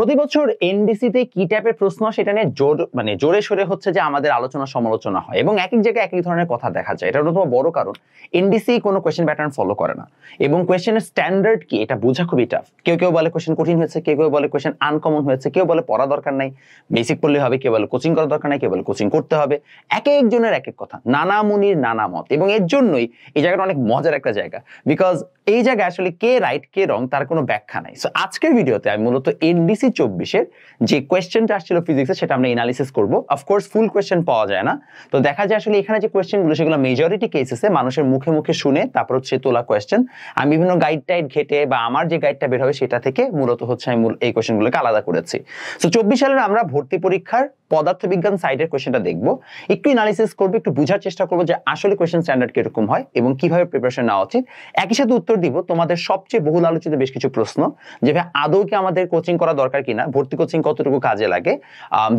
প্রতি বছর এনডিসিতে কি টাইপের প্রশ্ন সেটা নিয়ে জোরে সোরে হচ্ছে যে আমাদের আলোচনা সমালোচনা হয় এবং এক এক জায়গায় এক এক ধরনের কথা দেখা যায়। এটা অন্যতম বড় কারণ এনডিসি কোনো কোয়েশ্চেন প্যাটার্ন ফলো করে না এবং কোয়েশ্চেনের স্ট্যান্ডার্ড কি এটা বোঝা খুবই টাফ। কেউ কেউ বলে কোয়েশ্চেন কঠিন হয়েছে, কেউ কেউ বলে কোয়েশ্চেন আনকমন হয়েছে, কেউ বলে পড়া দরকার নাই, বেসিক পড়লে হবে, কেউ বলে কোচিং করা দরকার নাই, কেউ বলে কোচিং করতে হবে। এক একজনের এক এক কথা, নানা মুনির নানা মত, এবং এর জন্যই এই জায়গাটা অনেক মজার একটা জায়গা। বিকজ এই জায়গায় আসলে কে রাইট কে রং তার কোনো ব্যাখ্যা নাই। সো আজকের ভিডিওতে আমি মূলত এনডিসি 24-এর যে কোয়েশ্চেনটা আসছিল ফিজিক্সে সেটা আমরা এনালিসিস করবো। অফকোর্স ফুল কোয়েশ্চেন পাওয়া যায় না, তো দেখা যায় আসলে এখানে যে কোয়েশ্চেনগুলো সেগুলো মেজরিটি কেসেসে মানুষের মুখে মুখে শুনে তারপর হচ্ছে তোলা কোয়েশ্চেন। আমি বিভিন্ন গাইড টাইড ঘেটে বা আমার যে গাইডটা বের হবে সেটা থেকে মূলত হচ্ছে আমি এই কোয়েশ্চেনগুলোকে আলাদা করেছি। সো 24 সালের আমরা ভর্তি পরীক্ষার পদার্থবিজ্ঞান সাইডের কোয়েশ্চেনটা দেখবো, একটু এনালিসিস করবো, একটু বোঝার চেষ্টা করবো যে আসলে কোয়েশ্চেন স্ট্যান্ডার্ড কিরকম হয় এবং কিভাবে প্রিপারেশন নেওয়া উচিত। একই সাথে উত্তর দিব তোমাদের সবচেয়ে বহুল আলোচিত বেশ কিছু প্রশ্ন, যেভাবে আদৌ কি আমাদের কোচিং করা দরকার কিনা, ভর্তি কোচিং কতটুকু কাজে লাগে।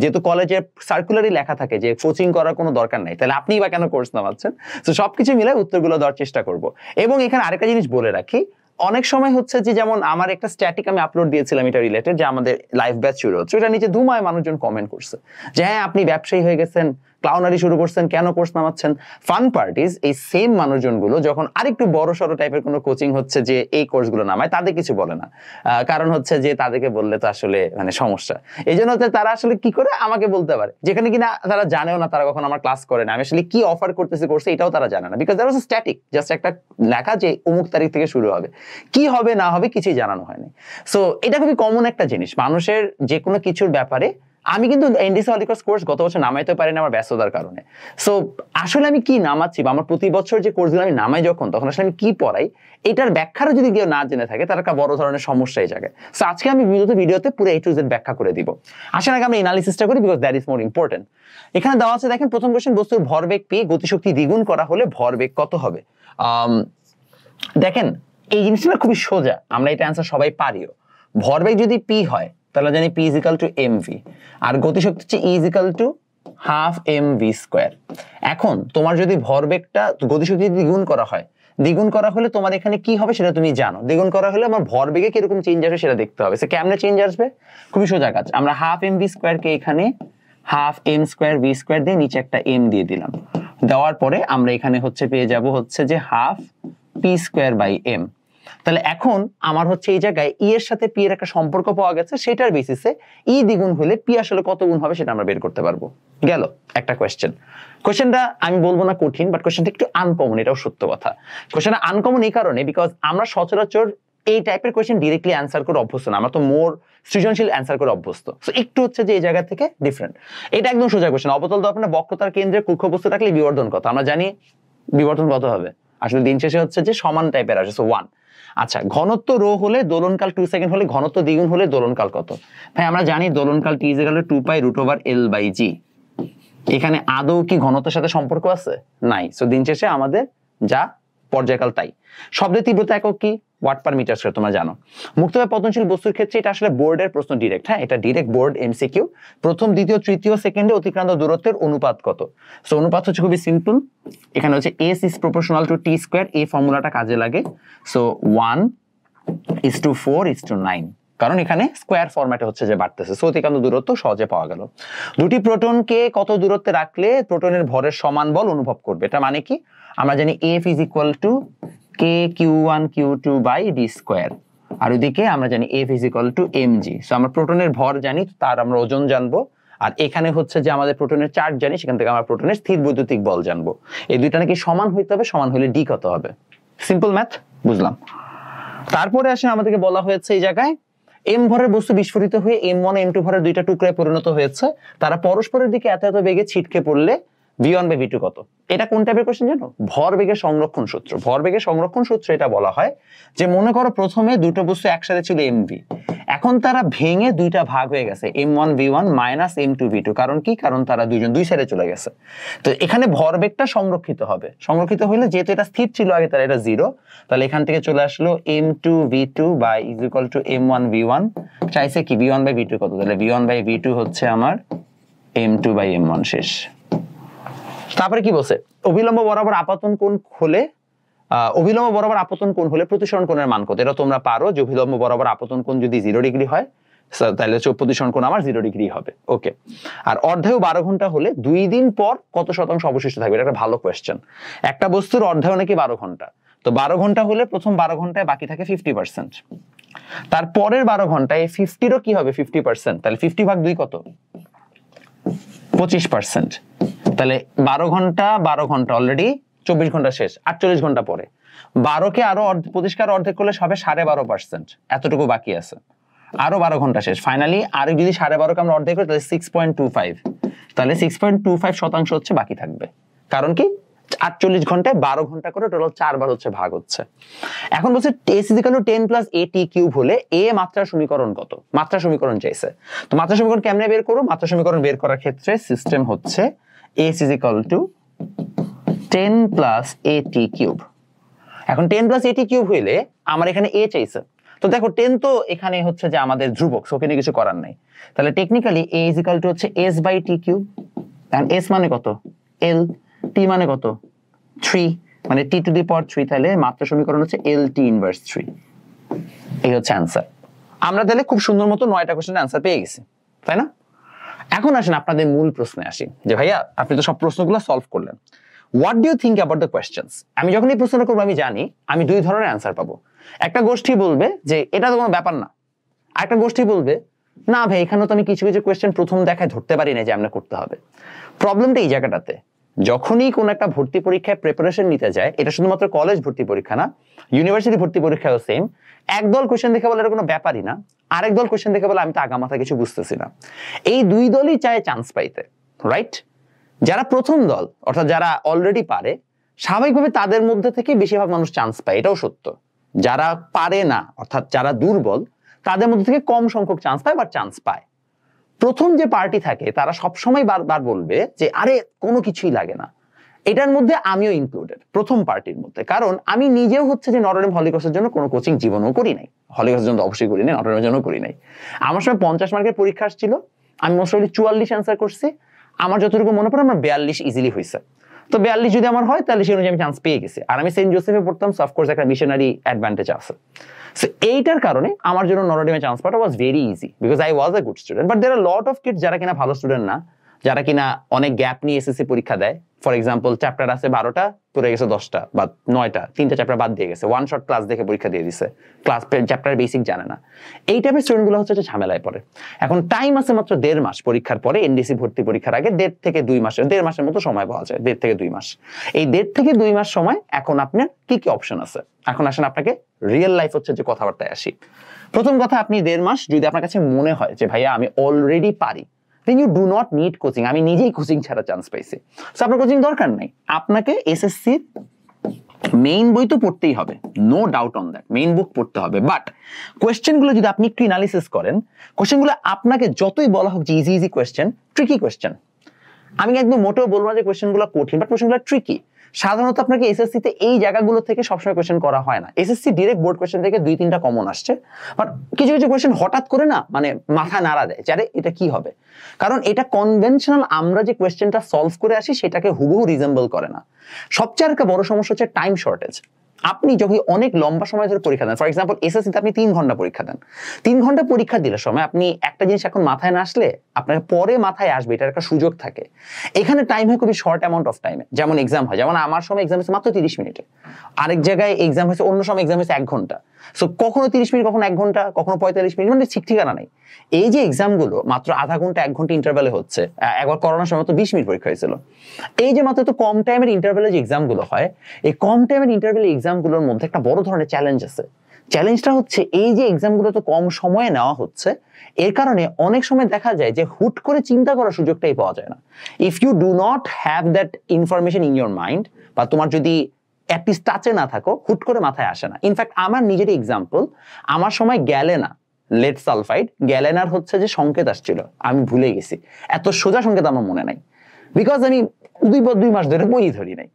যেহেতু কলেজের সার্কুলারই লেখা থাকে যে কোচিং করার কোনো দরকার নাই, তাহলে আপনি বা কেন কোর্স নামাচ্ছেন। তো সবকিছু মিলে উত্তরগুলো দেওয়ার চেষ্টা করব। এবং এখানে আরেকটা জিনিস বলে রাখি, অনেক সময় হচ্ছে যে যেমন আমার একটা স্ট্যাটিক আমি আপলোড দিয়েছিলাম এটা রিলেটেড, যে আমাদের লাইভ ব্যাচ শুরু হচ্ছে, এটা নিচে ধুমায় মানুষজন কমেন্ট করছে যে হ্যাঁ আপনি ব্যবসায়ী হয়ে গেছেন, ক্লাউনারি শুরু করছেন, কেন কোর্স নামাচ্ছেন। ফান পার্ট ইজ এই সেম মানুষজনগুলো যখন আরেকটু বড় সড়ো টাইপের কোনো কোচিং হচ্ছে যে এই কোর্সগুলো নামায়, তাদের কিছু বলে না। কারণ হচ্ছে যে তাদেরকে বললে তো আসলে মানে সমস্যা। এই জন্য তারা আসলে কি করে আমাকে বলতে পারে, যেখানে কিনা তারা জানেও না, তারা কখন আমার ক্লাস করে না, আমি আসলে কি অফার করতেছি কোর্সে এটাও তারা জানে না। Because that was static, just একটা লেখা যে অমুক তারিখ থেকে শুরু হবে, কি হবে না হবে কিছুই জানানো হয়নি। সো এটা খুবই কমন একটা জিনিস মানুষের যে কোনো কিছুর ব্যাপারে। আমি কিন্তু এনডিসি হলিক্রস কোর্স গত বছর নামাইতে পারি না আমার ব্যস্ততার কারণে। সো আসলে আমি কি নামাচ্ছি বা আমার প্রতি বছর যে কোর্সগুলো আমি নামাই যখন, তখন আসলে আমি কি পড়াই এটার ব্যাখ্যাটা যদি কেউ না জেনে থাকে তার একটা বড় ধরনের সমস্যা এই জায়গায়। সো আজকে আমি ভিডিওতে পুরো A to Z ব্যাখ্যা করে দিব। আসার আগে আমরা এনালিসিসটা করি, because that is more important. এখানে দেওয়া আছে, দেখেন প্রথম কোশ্চেন, বস্তুর ভরবেগ পি, গতিশক্তি দ্বিগুণ করা হলে ভরবেগ কত হবে। দেখেন এই জিনিসটা খুবই সোজা, আমরা এটা অ্যান্সার সবাই পারিও। ভরবেগ যদি পি হয় তাহলে জানি P is equal to mv, আর গতিশক্তি হচ্ছে E is equal to half mv square. এখন তোমার যদি ভরবেগটা গতিশক্তি দ্বিগুণ করা হয়, দ্বিগুণ করা হলে তোমার এখানে কি হবে সেটা তুমি জানো, দ্বিগুণ করা হলে আমার ভরবেগে কিরকম চেঞ্জ আসবে সেটা দেখতে হবে। সে কেমনে চেঞ্জ আসবে, খুবই সোজা কাজ। আমরা হাফ mv স্কোয়ারকে এখানে half m square v square দিয়ে নিচে একটা m দিয়ে দিলাম, দেওয়ার পরে আমরা এখানে হচ্ছে পেয়ে যাব হচ্ছে যে half P square by m। তাহলে এখন আমার হচ্ছে এই জায়গায় ই এর সাথে পি এর একটা সম্পর্ক পাওয়া গেছে, সেটার বেসিসে ই দ্বিগুণ হলে পি আসলে কত গুণ হবে সেটা আমরা বের করতে পারবো। গেল একটা কোয়েশ্চেনটা আমি বলবো না কঠিন, বাট কোয়েশ্চেনটা একটু আনকমন, এটাও সত্য কথা। কোয়েশ্চেনটা আনকমন এই কারণে বিকজ আমরা সচরাচর এই টাইপের কোয়েশ্চেন ডিরেক্টলি অ্যান্সার করে অভ্যস্ত না, আমরা তো মোর সৃজনশীল অ্যান্সার করে অভ্যস্ত। সো একটু হচ্ছে যে এই জায়গা থেকে ডিফারেন্ট। এটা একদম সোজা কোয়েশ্চেন, অবতল দর্পণে বক্রতার কেন্দ্রে কক্ষ বস্তু রাখলে বিবর্ধন কত। আমরা জানি বিবর্ধন কত হবে, আসলে দিন শেষে হচ্ছে যে সমান টাইপের আসে, সো 1। আচ্ছা, ঘনত্ব রো হলে দোলনকাল 2 সেকেন্ড হলে ঘনত্ব দ্বিগুণ হলে দোলনকাল কত। ভাই আমরা জানি দোলনকাল টি ইজ ইকুয়াল টু 2π√L/g। এখানে আদৌ কি ঘনত্বের সাথে সম্পর্ক আছে? নাই। সো দিন শেষে আমাদের যা পর্যায়কাল তাই। শব্দের তীব্রতা একক কি? ওয়াট পার মিটার স্কয়ার, তোমরা জানো। মুক্তভাবে পতনশীল বস্তুর ক্ষেত্রে এটা আসলে বোর্ডের প্রশ্ন ডিরেক্ট, হ্যাঁ এটা ডিরেক্ট বোর্ড এমসিকিউ। প্রথম দ্বিতীয় তৃতীয় সেকেন্ডে অতিক্রান্ত দূরত্বের অনুপাত কত। সো অনুপাত হচ্ছে খুবই সিম্পল, এখানে হচ্ছে s is proportional to T square, এই ফর্মুলাটা কাজে লাগে। সো 1:4:9, কারণ এখানে স্কয়ার ফরম্যাটে হচ্ছে যে বাড়তেছে, সো অতিক্রান্ত দূরত্ব সহজে পাওয়া গেল। দুটি প্রোটনকে কত দূরত্বে রাখলে প্রোটনের ভরের সমান বল অনুভব করবে, এটা মানে কি আমরা জানি F is equal to k(q1q2)/d square, আর ওইদিকে আমরা জানি F is equal to mg। So আমরা প্রোটনের ভর জানি, তার আমরা ওজন জানবো, আর এখানে হচ্ছে যে আমাদের প্রোটনের চার্জ জানি, সেখান থেকে আমরা প্রোটনের স্থির বৈদ্যুতিক বল জানবো। এই দুইটা নাকি সমান হইতে হবে, সমান হলে ডি কত হবে। সিম্পল ম্যাথ, বুঝলাম। তারপরে আসে আমাদেরকে বলা হয়েছে এই জায়গায় m ভরের বস্তু বিস্ফোরিত হয়ে m1 m2 ভরের দুইটা টুকরায় পরিণত হয়েছে, তারা পরস্পরের দিকে এত এত বেগে ছিটকে পড়লে v1/v2 কত। এটা কোন টাইপের কোশ্চেন জানো? ভরবেগের সংরক্ষণ সূত্র। ভরবেগের সংরক্ষণ সূত্র এটা বলা হয় যে মনে করো প্রথমে দুটো বস্তু একসাথে ছিল mv, এখন তারা ভেঙে দুইটা ভাগ হয়ে গেছে m1v1 মাইনাস m2v2। কারণ কি? কারণ তারা দুইজন দুই সাইডে চলে গেছে। তো এখানে ভরবেগটা সংরক্ষিত হবে, সংরক্ষিত হইলে যেহেতু এটা স্থির ছিল আগে, তাহলে এটা 0, তাহলে এখান থেকে চলে আসলো m2v2 by is equal two m1v1। চাইছে কি v1/v2 কত, তাহলে v1/v2 হচ্ছে আমার m2/m1 শেষ। তারপরে কি বলছে, অভিলম্ব বরাবর আপতন কোণ হলে অভিলম্ব বরাবর আপতন কোণ হলে প্রতিসরণ কোণের মান কত। এটা তোমরা পারো যে অভিলম্ব বরাবর আপতন কোণ যদি 0 ডিগ্রি হয় তাহলে 24 কোণ আমার 0 ডিগ্রি হবে। ওকে, আর অর্ধায়ু 12 ঘন্টা হলে 2 দিন পর কত শতাংশ অবশিষ্ট থাকবে? এটা একটা ভালো কোয়েশ্চেন। একটা বস্তুর অর্ধায়ু নাকি 12 ঘন্টা, তো 12 ঘন্টা হলে প্রথম 12 ঘন্টায় বাকি থাকে 50%, তার পরের 12 ঘন্টায় 50রও কি হবে 50%, তাহলে 50 ভাগ 2 কত? 25%। তাহলে 12 ঘন্টা অলরেডি 24 ঘন্টা শেষ, 48 ঘন্টা পরে 12কে আরো 25কে আরো অর্ধেক করলে হবে 12.5%, এতটুকু বাকি আছে, আরো 12 ঘন্টা শেষ। ফাইনালি আর যদি 12.5কে আমরা অর্ধেক করি তাহলে 6.25, তাহলে 6.25% হচ্ছে বাকি থাকবে। কারণ কি 48 ঘন্টায় 12 ঘন্টা করে টোটাল 4 বার হচ্ছে ভাগ হচ্ছে। এখন বলছে s = 10 + at³ হলে a মাত্রার সমীকরণ কত? মাত্রা সমীকরণ চাইছে, তো মাত্রা সমীকরণ কেমনে বের করব? মাত্রা সমীকরণ বের করার ক্ষেত্রে সিস্টেম হচ্ছে s = 10 + at³। এখন 10 + at³ হইলে আমার এখানে a চাইছে, তো দেখো 10 তো এখানে হচ্ছে যে আমাদের ধ্রুবক, ওখানে কিছু করার নাই। তাহলে টেকনিক্যালি a = হচ্ছে s/t³, কারণ s মানে কত? l, t মানে কত? 3, মানে t⁻3, তাহলে মাত্রা সমীকরণ হচ্ছে LT−3। এই হচ্ছে অ্যান্সার। আমরা তাহলে খুব সুন্দর মতো 9টা কোশ্চেনের অ্যান্সার পেয়ে গেছি, তাই না? এখন আসেন আপনাদের মূল প্রশ্নে আসি, যে ভাইয়া আপনি তো সব প্রশ্নগুলো সলভ করলেন, what do you think about the questions? আমি যখন এই প্রশ্নটা করবো আমি জানি আমি 2 ধরনের অ্যান্সার পাবো। একটা গোষ্ঠী বলবে যে এটা তো কোনো ব্যাপার না, আরেকটা গোষ্ঠী বলবে না ভাই এখানে তো আমি কিছু কিছু কোয়েশ্চেন প্রথম দেখায় ধরতে পারি না যে আমরা করতে হবে। প্রবলেমটা এই জায়গাটাতে, যখনই কোন একটা ভর্তি পরীক্ষায় প্রিপারেশন নিতে যায়, এটা শুধুমাত্র কলেজ ভর্তি পরীক্ষা না, ইউনিভার্সিটি ভর্তি পরীক্ষাও সেম, একদল কোশ্চেন দেখে বলে এটা কোনো ব্যাপারই না, আরেক দল কোশ্চেন দেখে বলে আমি তো আগামাথা কিছু বুঝতেছি না। এই 2 দলই চায় চান্স পাইতে, রাইট? যারা প্রথম দল অর্থাৎ যারা অলরেডি পারে, স্বাভাবিকভাবে তাদের মধ্যে থেকে বেশিরভাগ মানুষ চান্স পায়, এটাও সত্য। যারা পারে না অর্থাৎ যারা দুর্বল, তাদের মধ্যে থেকে কম সংখ্যক চান্স পায় বা চান্স পায়। প্রথম যে পার্টি থাকে তারা সবসময় বারবার বলবে যে আরে কোনো কিছুই লাগে না। এটার মধ্যে আমিও ইনক্লুডেড, প্রথম পার্টির মধ্যে, কারণ আমি নিজেও হচ্ছে যে নটরডেম হলিক্রসের জন্য কোনো কোচিং জীবনেও করি নাই, হলিক্রসের জন্য অবশ্যই করি নাই, নটরডেমের জন্য করি নাই। আমার সময় 50 মার্কের পরীক্ষা আসছিল, আমি মোস্টলি 44 অ্যান্সার করছি, আমার যতটুকু মনে পড়ে আমার 42 ইজিলি হয়েছে। তো 42 যদি আমার হয় তাহলে সেই অনুযায়ী আমি চান্স পেয়ে গেছি। আর আমি সেন্ট জোসেফে পড়তাম, সো অফকোর্স একটা মিশনারি অ্যাডভান্টেজ আছে। সো এইটার কারণে আমার জন্য নটরডেমে চান্স পাওয়াটা was very easy, because I was a good student. But there are lot of kids যারা কিনা ভালো স্টুডেন্ট না, যারা কিনা অনেক গ্যাপ নিয়ে এসএসসি পরীক্ষা দেয়। ফর এক্সাম্পল চ্যাপ্টার আছে 12টা, পড়ে গেছে 10টা বা 9টা, 3টা চ্যাপ্টার বাদ দিয়ে গেছে, ওয়ান শট ক্লাস দেখে পরীক্ষা দিয়ে দিছে, ক্লাস চ্যাপ্টার বেসিক জানে না। এই টাইপের স্টুডেন্টগুলো হচ্ছে ঝামেলায় পড়ে। এখন টাইম আছে মাত্র 1.5 মাস পরীক্ষার পরে, এনডিসি ভর্তি পরীক্ষার আগে 1.5 থেকে 2 মাস, 1.5 মাসের মতো সময় পাওয়া যায়, 1.5 থেকে 2 মাস। এই 1.5 থেকে 2 মাস সময় এখন আপনার কি কি অপশন আছে? এখন আসেন আপনাকে রিয়েল লাইফ হচ্ছে যে কথাবার্তায় আসি। প্রথম কথা, আপনি 1.5 মাস যদি আপনার কাছে মনে হয় যে ভাইয়া আমি অলরেডি পারি, then you do not need coaching। আমি নিজেই কোচিং ছাড়া চান্স পাইছি, সো আপনার কোচিং দরকার নাই। আপনাকে এসএসসি মেইন বই তো পড়তেই হবে, no doubt on that, main book পড়তে হবে। বাট কোয়েশ্চেনগুলো যদি আপনি একটু অ্যানালিসিস করেন, কোয়েশ্চেনগুলো আপনাকে যতই বলা হোক যে easy easy question, tricky question, আমি একদম মোটেও বলবো না যে কোয়েশ্চেনগুলো কঠিন, বাট কোয়েশ্চেনগুলো ট্রিকি। সাধারণত আপনাকে এসএসসি তে এই জায়গাগুলো থেকে সবসময় কোয়েশ্চেন করা হয় না। এসএসসি ডিরেক্ট বোর্ড কোয়েশ্চেন থেকে 2-3টা কমন আসছে, বাট কিছু কিছু কোয়েশ্চেন হঠাৎ করে না মানে মাথা নাড়া দেয়, আরে এটা কি হবে, কারণ এটা কনভেনশনাল আমরা যে কোয়েশ্চেনটা সলভ করে আসি সেটাকে হুবহু রিজেম্বল করে না। সবচেয়ে একটা বড় সমস্যা হচ্ছে টাইম শর্টেজ। আপনি যখন অনেক লম্বা সময় ধরে পরীক্ষা দেন, ফর এক্সাম্পল এসএসসিতে আপনি 3 ঘন্টা পরীক্ষা দেন, 3 ঘন্টা পরীক্ষা দিলে সময় আপনি একটা জিনিস এখন মাথায় না আসলে আপনার পরে মাথায় আসবে, এটার একটা সুযোগ থাকে। এখানে টাইম হয় খুবই শর্ট অ্যামাউন্ট অফ টাইমে, যেমন এক্সাম হয়, যেমন আমার সময় এক্সাম হচ্ছে মাত্র 30 মিনিটে, আরেক জায়গায় এক্সাম হচ্ছে, অন্য সময় এক্সাম হচ্ছে 1 ঘন্টা। সো কখনো 30 মিনিট, কখনো 1 ঘন্টা, কখনো 45 মিনিট, মানে ঠিক ঠিকানা নাই। এই যে এক্সামগুলো মাত্র আধা ঘন্টা 1 ঘন্টা ইন্টারভ্যালে হচ্ছে, একবার করোনার সময় তো 20 মিনিট পরীক্ষা হয়েছিল। এই যে মাত্র তো কম টাইমের ইন্টারভ্যালে যে এক্সামগুলো হয়, এই কম টাইমের ইন্টারভ্যাল এক্সামগুলোর মধ্যে একটা বড় ধরনের চ্যালেঞ্জ আছে। চ্যালেঞ্জটা হচ্ছে এই যে এক্সামগুলো তো কম সময়ে নেওয়া হচ্ছে, এর কারণে অনেক সময় দেখা যায় যে হুট করে চিন্তা করার সুযোগটাই পাওয়া যায় না। If you do not have that information in your mind, বা তোমার যদি অ্যাটলিস্ট টাচে না থাকো, হুট করে মাথায় আসে না। ইনফ্যাক্ট আমার নিজের এক্সাম্পল, আমার সময় গ্যালেনা, লেড সালফাইড, গ্যালেনার হচ্ছে যে সংকেত আসছিল, আমি ভুলে গেছি, এত সোজা সংকেত আমার মনে নাই, বিকজ আমি 2 মাস ধরে বই ধরি নাই।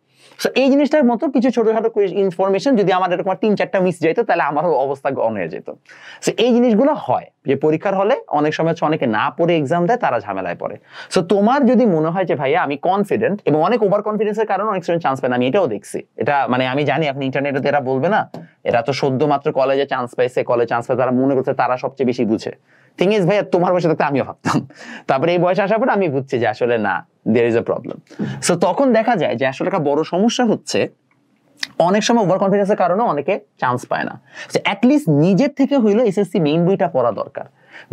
সো এই জিনিসটার মতো কিছু ছোটখাটো ইনফরমেশন যদি আমার এরকম 3-4টা মিস যেত তাহলে আমারও অবস্থা গণ হয়ে যেত। সো এই জিনিসগুলো হয় যে পরীক্ষার হলে অনেক সময় হচ্ছে অনেকে না পড়ে এক্সাম দেয়, তারা ঝামেলায় পড়ে। সো তোমার যদি মনে হয় যে ভাইয়া আমি কনফিডেন্ট, এবং অনেক ওভার কনফিডেন্সের কারণে অনেক স্টুডেন্ট চান্স পায় না, আমি এটাও দেখছি। এটা মানে আমি জানি এখন ইন্টারনেটে এরা বলবে না, এরা তো সদ্য মাত্র কলেজে চান্স পাইছে, কলেজ চান্স পায়, তারা মনে করছে তারা সবচেয়ে বেশি বুঝে। থিং ইজ ভাইয়া তোমার বয়সে থাকতে আমিও ভাবতাম, তারপরে এই বয়সে আসার পর আমি বুঝছি যে আসলে না, there is a problem. So তখন দেখা যায় যে আসলে একটা বড় সমস্যা হচ্ছে অনেক সময় ওভার কনফিডেন্সের কারণে অনেকে চান্স পায় না। অ্যাটলিস্ট নিজের থেকে হইলো এসএসসি মেইন বইটা পড়া দরকার,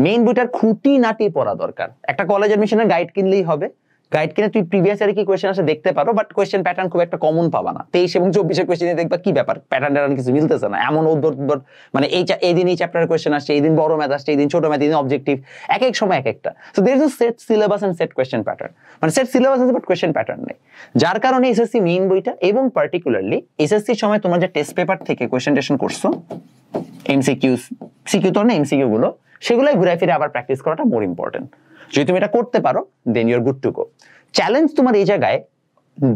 মেইন বইটার খুঁটিনাটি পড়া দরকার। একটা কলেজ অ্যাডমিশনের গাইড কিনলেই হবে, গাইড কিনে তুই প্রিভিয়াস ইয়ারে কি কোয়েশ্চেন আসে দেখতে পারো, বাট কোয়েশ্চেন প্যাটার্ন খুব একটা কমন পাবা না। 23 এবং 24 কোয়েশ্চেনে দেখবা কি ব্যাপার, প্যাটার্ন কিছু মিলতেছে না, এমন মানে এই দিন এই চ্যাপ্টারের কোয়েশ্চেন আসছে, এই দিন বড় ম্যাথ আসছে, এই দিন ছোট ম্যাথ, এই দিন অবজেক্টিভ, এক এক সময় এক একটা। So there is a set syllabus and set question pattern, মানে সেট সিলেবাস আছে বাট কোয়েশ্চেন প্যাটার্ন নেই। যার কারণে এসএসসি মেইন বইটা এবং পার্টিকুলারলি এসএসসির সময় তোমার যে টেস্ট পেপার থেকে কোয়েশ্চেন টেশন করছো, এমসিকিউস, সিকিউ তো না এমসিকিউ গুলো, সেগুলোই ঘুরে ফিরে আবার প্র্যাকটিস করাটা মোর ইম্পর্টেন্ট। যদি তুমি এটা করতে পারো then you are good to go. Challenge তোমার এই জায়গায়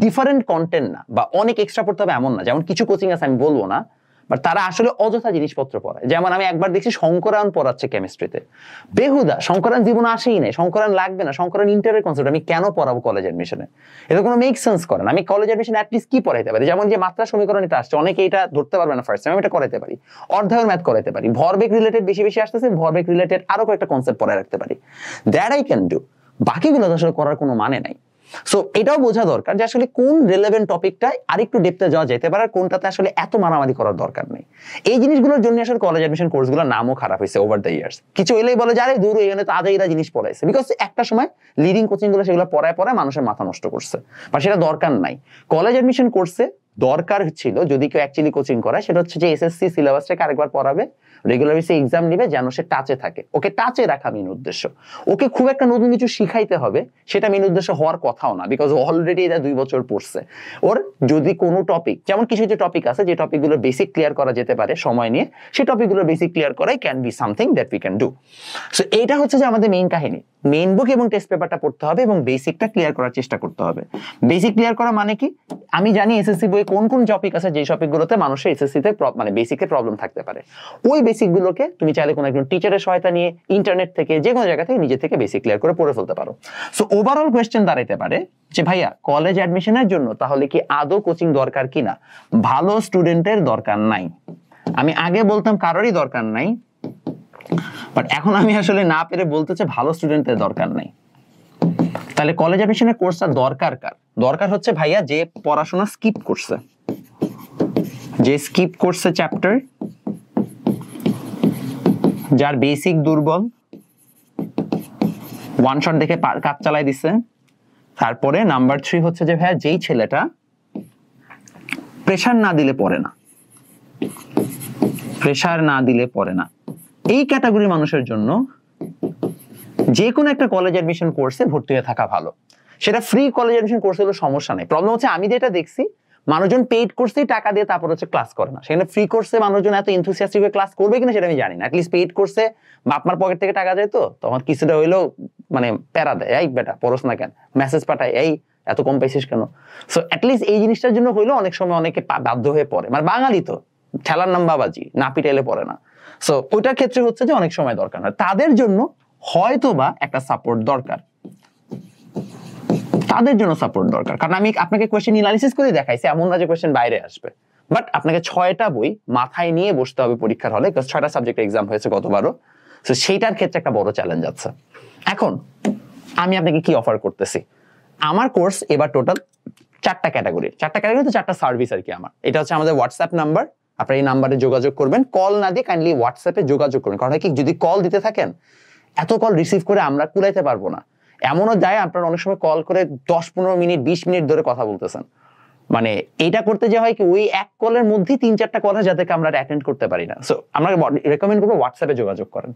ডিফারেন্ট কন্টেন্ট না বা অনেক এক্সট্রা পড়তে হবে এমন না, যেমন কিছু কোচিং আছে আমি বলবো না, বাট তারা আসলে অযথা জিনিসপত্র পড়ায়। যেমন আমি একবার দেখছি শঙ্করায়ন পড়াচ্ছে কেমিস্ট্রিতে, বেহুদা, শঙ্করায়ন জীবনে আসেই নাই, শঙ্করায়ন লাগবে না, শঙ্করায়ন ইন্টারের কনসেপ্ট আমি কেন পড়াবো কলেজ অ্যাডমিশনে, এটা কোনো মেক সেন্স করে না। আমি কলেজ অ্যাডমিশনে অ্যাটলিস্ট কি পড়াইতে পারি, যেমন যে মাত্রা সমীকরণ এটা আসছে, অনেকে এটা ধরতে পারবে না ফার্স্ট টাইম, আমি এটা করাইতে পারি, অর্ধায়ন ম্যাথ করাইতে পারি, ভরবেগ রিলেটেড বেশি বেশি আসতেছে, ভরবেগ রিলেটেড আরো কয়েকটা কনসেপ্ট পড়ায় রাখতে পারি, দ্যাট আই ক্যান ডু। বাকিগুলো আসলে করার কোনো মানে নাই। সো এটাও বোঝা দরকার যে আসলে কোন রিলেভেন্ট টপিকটায় আরেকটু ডেপথে যাওয়া যেতে পারে, আর কোনটাতে আসলে এত মারামারি করার দরকার নেই। এই জিনিসগুলোর জন্য আসলে কলেজ অ্যাডমিশন কোর্সগুলোর নামও খারাপ হয়েছে ওভার দ্য ইয়ার্স। কিছু এলেই বলে যে আরে দূর এখানে তো আজাইরা জিনিস পড়াইছে, বিকজ একটা সময় লিডিং কোচিং গুলো সেগুলো পড়ায় মানুষের মাথা নষ্ট করছে, বা সেটা দরকার নাই। কলেজ অ্যাডমিশন কোর্সে দরকার ছিল যদি কেউ অ্যাকচুয়ালি কোচিং করায়, সেটা হচ্ছে যে এসএসসি সিলেবাসটাকে আরেকবার পড়াবে, রেগুলার বেসে এক্সাম নিবে, যেন সে টাচে থাকে। ওকে টাচে রাখা মেইন উদ্দেশ্য। ওকে খুব একটা নতুন কিছু শিখাইতে হবে সেটা মেইন উদ্দেশ্য হওয়ার কথাও না, বিকজ অলরেডি এটা 2 বছর পড়ছে। ওর যদি কোনো টপিক, যেমন কিছু যে টপিক আছে যে টপিকগুলো বেসিক ক্লিয়ার করা যেতে পারে সময় নিয়ে, সেই টপিকগুলো বেসিক ক্লিয়ার করাই can be something that we can do. So এইটা হচ্ছে যে আমাদের মেইন কাহিনী। মেইন বুক এবং টেস্ট পেপারটা পড়তে হবে এবং বেসিকটা ক্লিয়ার করার চেষ্টা করতে হবে। বেসিক ক্লিয়ার করা মানে কি, আমি জানি এসএসসি বই কোন কোন টপিক আছে যে টপিকগুলোতে মানুষের এসএসসি তে মানে বেসিকে প্রবলেম থাকতে পারে। ওই বেসিকগুলোকে তুমি চাইলে কোনো একজন টিচারের সহায়তা নিয়ে, ইন্টারনেট থেকে, যে কোনো জায়গা থেকে নিজে থেকে বেসিক ক্লিয়ার করে পড়ে ফেলতে পারো। সো ওভারঅল কোয়েশ্চেন দাঁড়াইতে পারে যে ভাইয়া কলেজ অ্যাডমিশনের জন্য তাহলে কি আদৌ কোচিং দরকার কিনা? ভালো স্টুডেন্টের দরকার নাই। আমি আগে বলতাম কারোরই দরকার নাই, বাট এখন আমি আসলে না পেরে বলতে চাই ভালো স্টুডেন্টের দরকার নাই। তাহলে কলেজ অ্যাডমিশনের কোর্সটা দরকার কার? দরকার হচ্ছে ভাইয়া যে পড়াশোনা স্কিপ করছে, যে স্কিপ করছে চ্যাপ্টার, যার বেসিক দুর্বল, ওয়ান শট দেখে কাজ চালাই দিছে। তারপরে নাম্বার 3 হচ্ছে যে ভাইয়া যেই ছেলেটা প্রেসার না দিলে পড়ে না, প্রেসার না দিলে পড়ে না। এই ক্যাটাগরির মানুষের জন্য যে কোনো একটা কলেজ অ্যাডমিশন কোর্সে ভর্তি হয়ে থাকা ভালো। সেটা ফ্রি কলেজ অ্যাডমিশন কোর্স হলে সমস্যা নেই। প্রবলেম হচ্ছে আমি যেটা দেখছি, মানুষজন পেইড কোর্সেই টাকা দিয়ে তারপর হচ্ছে ক্লাস করে না। সেখানে ফ্রি কোর্সে মানুষজন এত এনথুসিয়াস্টিক হয়ে ক্লাস করবে কিনা সেটা আমি জানি না। অ্যাটলিস্ট পেইড কোর্সে বাপমার পকেট থেকে টাকা যায় তো তখন কিছুটা হইলেও মানে প্যারা দেয়, এই বেটা পড়স না কেন, মেসেজ পাঠায়, এই এত কম পাইছিস কেন। সো অ্যাটলিস্ট এই জিনিসটার জন্য হইলেও অনেক সময় অনেকে বাধ্য হয়ে পড়ে। মানে বাঙালি তো ঠেলার নাম বাবাজি, না পিটাইলে পড়ে না। সো ওইটার ক্ষেত্রে হচ্ছে যে অনেক সময় দরকার হয়, তাদের জন্য হয়তো বা একটা সাপোর্ট দরকার, তাদের জন্য সাপোর্ট দরকার। কারণ আমি আপনাকে কোয়েশ্চেন অ্যানালিসিস করে দেখাইছি, এমন না যে কোয়েশ্চেন বাইরে আসবে, বাট আপনাকে 6টা বই মাথায় নিয়ে বসতে হবে পরীক্ষার হলে, কারণ 6টা সাবজেক্ট এক্সাম হয়েছে গতবারও। সো সেইটার ক্ষেত্রে একটা বড় চ্যালেঞ্জ আছে। এখন আমি আপনাকে কি অফার করতেছি, আমার কোর্স এবার টোটাল 4টা ক্যাটাগরি, 4টা ক্যাটাগরি তো 4টা সার্ভিস আর কি। আমার এটা হচ্ছে আমাদের হোয়াটসঅ্যাপ নাম্বার, আপনারা এই নাম্বারে যোগাযোগ করবেন, কল না দিয়ে কাইন্ডলি হোয়াটসঅ্যাপে যোগাযোগ করবেন। কারণ কি যদি কল দিতে থাকেন এত কল রিসিভ করে আমরা কুলাইতে পারবো না। এমনও যায় আপনারা অনেক সময় কল করে 10-15 মিনিট 20 মিনিট ধরে কথা বলতেছেন, মানে এইটা করতে যে হয় কি ওই এক কলের মধ্যে 3-4টা কথা যাদেরকে আমরা অ্যাটেন্ড করতে পারি না। সো আমরা রেকমেন্ড করবো হোয়াটসঅ্যাপে যোগাযোগ করেন।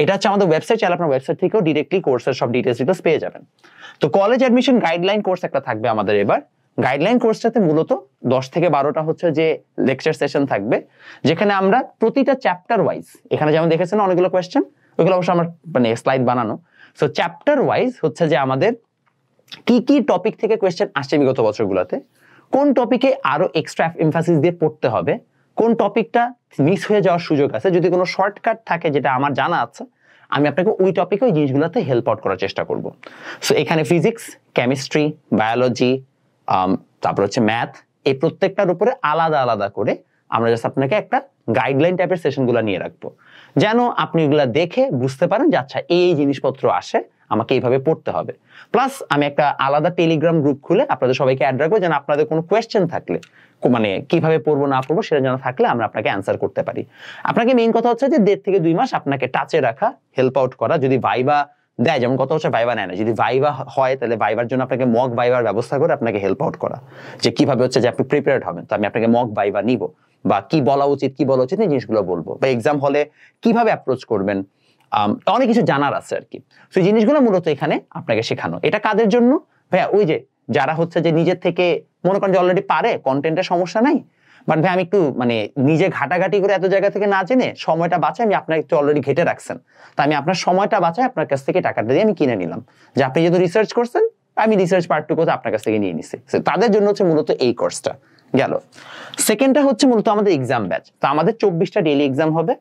এটা হচ্ছে আমাদের ওয়েবসাইট, চাইলে আপনার ওয়েবসাইট থেকেও ডিরেক্টলি কোর্সের সব ডিটেলস পেয়ে যাবেন। তো কলেজ অ্যাডমিশন গাইডলাইন কোর্স একটা থাকবে আমাদের এবার। গাইডলাইন কোর্সটাতে মূলত 10 থেকে 12টা হচ্ছে যে লেকচার সেশন থাকবে, যেখানে আমরা প্রতিটা চ্যাপ্টার ওয়াইজ, এখানে যেমন দেখেছেন অনেকগুলো কোয়েশ্চেন, ওইগুলো অবশ্য আমার মানে স্লাইড বানানো। সো চ্যাপ্টার ওয়াইজ হচ্ছে যে আমাদের কি কি টপিক থেকে কোয়েশ্চেন আসছে বিগত বছরগুলোতে, কোন টপিকে আরো এক্সট্রা এমফাসিস দিয়ে পড়তে হবে, কোন টপিকটা মিস হয়ে যাওয়ার সুযোগ আছে, যদি কোনো শর্টকাট থাকে যেটা আমার জানা আছে আমি আপনাকে ওই টপিকে ওই জিনিসগুলোতে হেল্প আউট করার চেষ্টা করব। সো এখানে ফিজিক্স, কেমিস্ট্রি, বায়োলজি, তারপর হচ্ছে ম্যাথ, এই প্রত্যেকটার উপরে আলাদা আলাদা করে আমরা জাস্ট আপনাকে একটা গাইডলাইন টাইপের সেশনগুলো নিয়ে রাখবো, যেন আপনি এগুলা দেখে বুঝতে পারেন যে আচ্ছা এই জিনিসপত্র আসে, আমাকে এইভাবে পড়তে হবে। প্লাস আমি একটা আলাদা টেলিগ্রাম গ্রুপ খুলে আপনাদের সবাইকে অ্যাড রাখবো, যেন আপনাদের কোনো কোয়েশ্চেন থাকলে মানে কিভাবে পড়বো না পড়বো সেটা যেন থাকলে আমরা আপনাকে অ্যান্সার করতে পারি। আপনাকে মেইন কথা হচ্ছে যে 1.5 থেকে 2 মাস আপনাকে টাচে রাখা, হেল্প আউট করা। যদি ভাইবা দেয়, যেমন কথা হচ্ছে ভাইবা নেয় না, যদি ভাইবা হয় তাহলে ভাইবার জন্য আপনাকে মক ভাইবার ব্যবস্থা করে আপনাকে হেল্প আউট করা, যে কিভাবে হচ্ছে যে আপনি প্রিপেয়ার্ড হবেন। তো আমি আপনাকে মক ভাইবা নিব, বা কি বলা উচিত কি বলা উচিত এই জিনিসগুলো বলবো, বা এক্সাম হলে কিভাবে অ্যাপ্রোচ করবেন, অনেক কিছু জানার আছে আর কি। সেই জিনিসগুলো মূলত এখানে আপনাকে শেখানো। এটা কাদের জন্য ভাইয়া? ওই যে যারা হচ্ছে যে নিজের থেকে মনে করেন যে অলরেডি পারে, কন্টেন্টের সমস্যা নাই, বাট ভাই আমি একটু মানে নিজে ঘাটাঘাটি করে এত জায়গা থেকে না জেনে সময়টা বাঁচাই, আমি আপনার একটু অলরেডি ঘেটে রাখছেন, তা আমি আপনার সময়টা বাঁচাই আপনার কাছ থেকে টাকাটা দিয়ে আমি কিনে নিলাম, যে আপনি যেহেতু রিসার্চ করছেন আমি রিসার্চ পার্টটুকু আপনার কাছ থেকে নিয়ে নিছি। তাদের জন্য হচ্ছে মূলত এই কোর্সটা গেল। সেকেন্ডটা হচ্ছে মূলত আমাদের এক্সাম ব্যাচ। তো আমাদের 24টা ডেইলি এক্সাম হবে,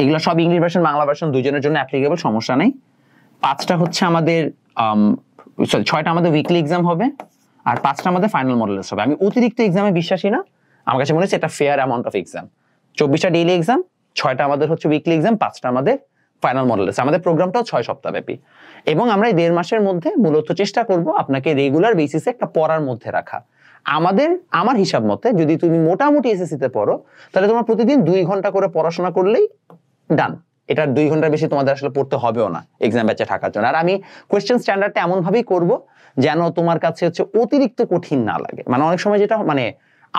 এগুলো সব ইংলিশ ভার্সন বাংলা ভার্সন দুজনের জন্য অ্যাপ্লিকেবল, সমস্যা নেই। 5টা হচ্ছে আমাদের 6টা আমাদের উইকলি এক্সাম হবে, আর 5টা আমাদের ফাইনাল মডেল টেস্ট হবে। আমি অতিরিক্ত এক্সামে বিশ্বাসী না, আমার কাছে মনে হচ্ছে এটা ফেয়ার অ্যামাউন্ট অফ এক্সাম। 24টা ডেইলি এক্সাম, 6টা আমাদের হচ্ছে উইকলি এক্সাম, 5টা আমাদের ফাইনাল মডেল টেস্ট। আমাদের প্রোগ্রামটাও 6 সপ্তাহ ব্যাপী, এবং আমরা এই 1.5 মাসের মধ্যে মূলত চেষ্টা করব আপনাকে রেগুলার বেসিসে একটা পড়ার মধ্যে রাখা। আমার হিসাব মতে যদি তুমি মোটামুটি এসএসসি তে পড়ো, তাহলে তোমার প্রতিদিন 2 ঘন্টা করে পড়াশোনা করলেই ডান। এটা 2 ঘন্টার বেশি তোমাদের আসলে পড়তে হবেও না এক্সাম ব্যাচে থাকার জন্য। আর আমি কোয়েশ্চেন স্ট্যান্ডার্ডটা এমন ভাবেই করব যেন তোমার কাছে হচ্ছে অতিরিক্ত কঠিন না লাগে, মানে অনেক সময় যেটা মানে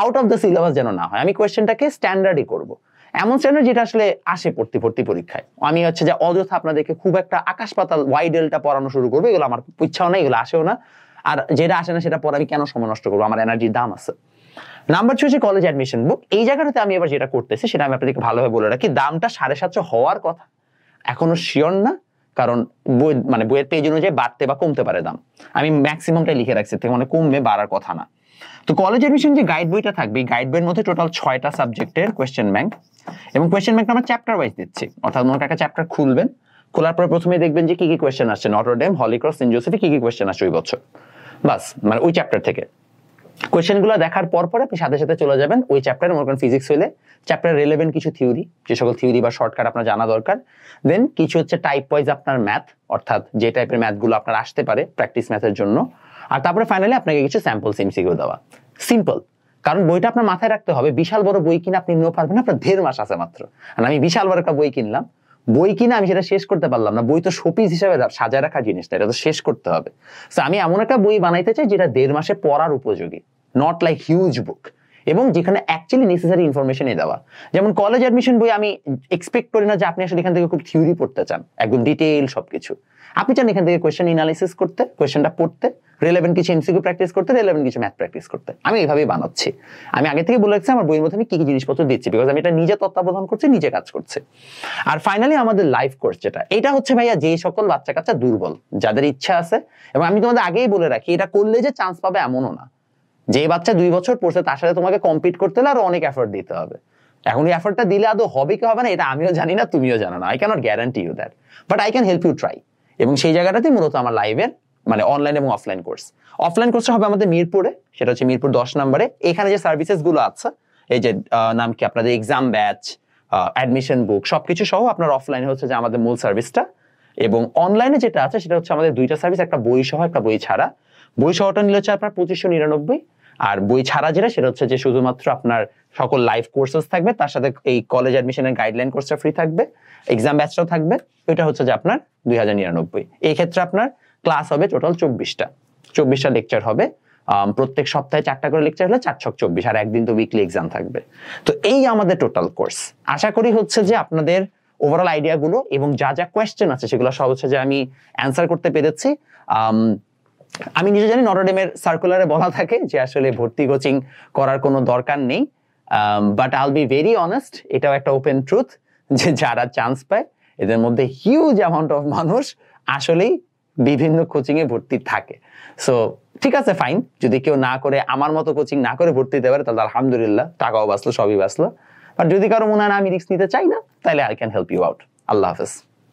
আউট অফ দ্য সিলেবাস যেন না হয়। আমি কোয়েশ্চেনটাকে স্ট্যান্ডার্ডই করব, এমন স্ট্যান্ডার্ড যেটা আসলে আসে ভর্তি পরীক্ষায়। আমি হচ্ছে যে অযথা আপনাদেরকে খুব একটা আকাশ পাতাল ওয়াইডেলটা পড়ানো শুরু করবো, এগুলো আমার ইচ্ছাও না, এগুলো আসেও না। আর যেটা আসে না সেটা পরে আমি কেন সময় নষ্ট করবো, আমার এনার্জির দাম আছে। নাম্বার 2 হচ্ছে কলেজ অ্যাডমিশন বুক। এই জায়গাটাতে আমি এবার যেটা করতেছি সেটা আমি আপনাদেরকে ভালোভাবে বলে রাখি, দামটা 750 হওয়ার কথা, এখনো শিওর না, কারণ বইয়ের পেজ অনুযায়ী বাড়তে বা কমতে পারে দাম। আমি ম্যাক্সিমামটাই লিখে রাখছি, থেকে মানে কমবে, বাড়ার কথা না। তো কলেজ অ্যাডমিশন যে গাইড বইটা থাকবে, গাইড বইয়ের মধ্যে টোটাল 6টা সাবজেক্টের কোয়েশ্চেন ব্যাংক, এবং কোয়েশ্চেন ব্যাংকটা আমরা চ্যাপ্টার ওয়াইজ দিচ্ছি। অর্থাৎ মনে একটা চ্যাপ্টার খুলবেন, খোলার পরে প্রথমে দেখবেন যে কি কি কোয়েশ্চেন আসছে, Notre Dame, Holy Cross, Saint জোসেফে কি কি কোয়েশ্চেন আসছে ওই বছর, বাস মানে ওই চ্যাপ্টার থেকে কোয়েশ্চেনগুলো দেখার পর আপনি সাথে সাথে চলে যাবেন ওই চ্যাপ্টারে। মনে করেন ফিজিক্স হইলে চ্যাপ্টার রিলেভেন্ট কিছু থিওরি, যে সকল থিওরি বা শর্টকাট আপনার জানা দরকার। দেন কিছু হচ্ছে টাইপ ওয়াইজ আপনার ম্যাথ, অর্থাৎ যে টাইপের ম্যাথগুলো আপনার আসতে পারে প্র্যাকটিস ম্যাথের জন্য। আর তারপরে ফাইনালি আপনাকে কিছু স্যাম্পল এমসিকিউ দেওয়া। সিম্পল, কারণ বইটা আপনার মাথায় রাখতে হবে, বিশাল বড় বই কিনে আপনি নিয়েও পারবেন না, আপনার 1.5 মাস আছে মাত্র। আর আমি বিশাল বড় একটা বই কিনলাম, বই কিনে আমি সেটা শেষ করতে পারলাম না। বই তো শোপিস হিসেবে সাজায় রাখা জিনিসটা, এটা তো শেষ করতে হবে। তো আমি এমন একটা বই বানাইতে চাই যেটা 1.5 মাসে পড়ার উপযোগী, নট লাইক হিউজ বুক, এবং যেখানে অ্যাকচুয়ালি নেসেসারি ইনফরমেশনই দেওয়া। যেমন কলেজ অ্যাডমিশন বই আমি এক্সপেক্ট করি না যে আপনি আসলে এখান থেকে খুব থিওরি পড়তে চান, একদম ডিটেইল সবকিছু। আপনি চান এখান থেকে কোয়েশ্চেন অ্যানালিসিস করতে, কোয়েশ্চেনটা পড়তে, রিলেভেন্ট কিছু এমসিকিউ প্র্যাকটিস করতে, রিলেভেন্ট কিছু ম্যাথ প্র্যাকটিস করতে। আমি এইভাবেই বানাচ্ছি। আমি আগে থেকে বলে রাখছি আমার বইয়ের মধ্যে আমি কি কি জিনিসপত্র দিচ্ছি, বিকজ আমি এটা নিজে তত্ত্বাবধান করছি, নিজে কাজ করছি। আর ফাইনালি আমাদের লাইফ কোর্স যেটা, এটা হচ্ছে ভাইয়া যে সকল বাচ্চা কাচ্চা দুর্বল, যাদের ইচ্ছা আছে, এবং আমি তোমাদের আগেই বলে রাখি এটা করলে যে চান্স পাবে এমনও না। যে বাচ্চা 2 বছর পড়ছে তার সাথে তোমাকে কম্পিট করতে হলে আরো অনেক এফোর্ট দিতে হবে। এখন এই এফোর্টটা দিলে আদৌ হবে কি হবে না এটা আমিও জানি না, তুমিও জানো না। I can't guarantee you that, but I can help you try. এবং সেই জায়গাটাতে মূলত আমার লাইভের মানে অনলাইন এবং অফলাইন কোর্স। অফলাইন কোর্সটা হবে আমাদের মিরপুরে, সেটা হচ্ছে মিরপুর 10 নম্বরে। এখানে যে সার্ভিসেস গুলো আছে, এই যে নাম কি আপনাদের এক্সাম ব্যাচ, অ্যাডমিশন বুক, সবকিছু সহ আপনার অফলাইনে হচ্ছে যে আমাদের মূল সার্ভিসটা, এবং অনলাইনে যেটা আছে সেটা হচ্ছে আমাদের 2টা সার্ভিস, একটা বই সহ একটা বই ছাড়া। বই সহটা নিলে হচ্ছে আপনার 2599, আর বই ছাড়া যেটা সেটা হচ্ছে যে শুধুমাত্র আপনার সকল লাইভ কোর্সেস থাকবে, তার সাথে এই কলেজ অ্যাডমিশনের গাইডলাইন কোর্সটা ফ্রি থাকবে, এক্সাম ব্যাচটাও থাকবে। এটা হচ্ছে যে আপনার 2099। এই ক্ষেত্রে আপনার ক্লাস হবে টোটাল 24টা লেকচার হবে। প্রত্যেক সপ্তাহে 4টা করে লেকচার হলে 4 ছক 24, আর একদিন তো উইকলি এক্সাম থাকবে। তো এই আমাদের টোটাল কোর্স। আশা করি হচ্ছে যে আপনাদের ওভারঅল আইডিয়া গুলো এবং যা যা কোয়েশ্চেন আছে সেগুলো সব হচ্ছে যে আমি অ্যান্সার করতে পেরেছি। আমি নিজে জানি নটরডেমের সার্কুলারে বলা থাকে যে আসলে ভর্তি কোচিং করার কোনো দরকার নেই, বাট আইল বি ভেরি অনেস্ট, এটাও একটা ওপেন ট্রুথ যে যারা চান্স পায় এদের মধ্যে হিউজ অ্যামাউন্ট অফ মানুষ আসলেই বিভিন্ন কোচিং এ ভর্তি থাকে। সো ঠিক আছে, ফাইন, যদি কেউ না করে আমার মতো কোচিং না করে ভর্তি দিতে পারে তাহলে আলহামদুলিল্লাহ, টাকাও বাঁচলো, সবই বাঁচলো। বাট যদি কারো মনে হয় না আমি রিস্ক নিতে চাই না, তাহলে I can help you out. আল্লাহ হাফেজ।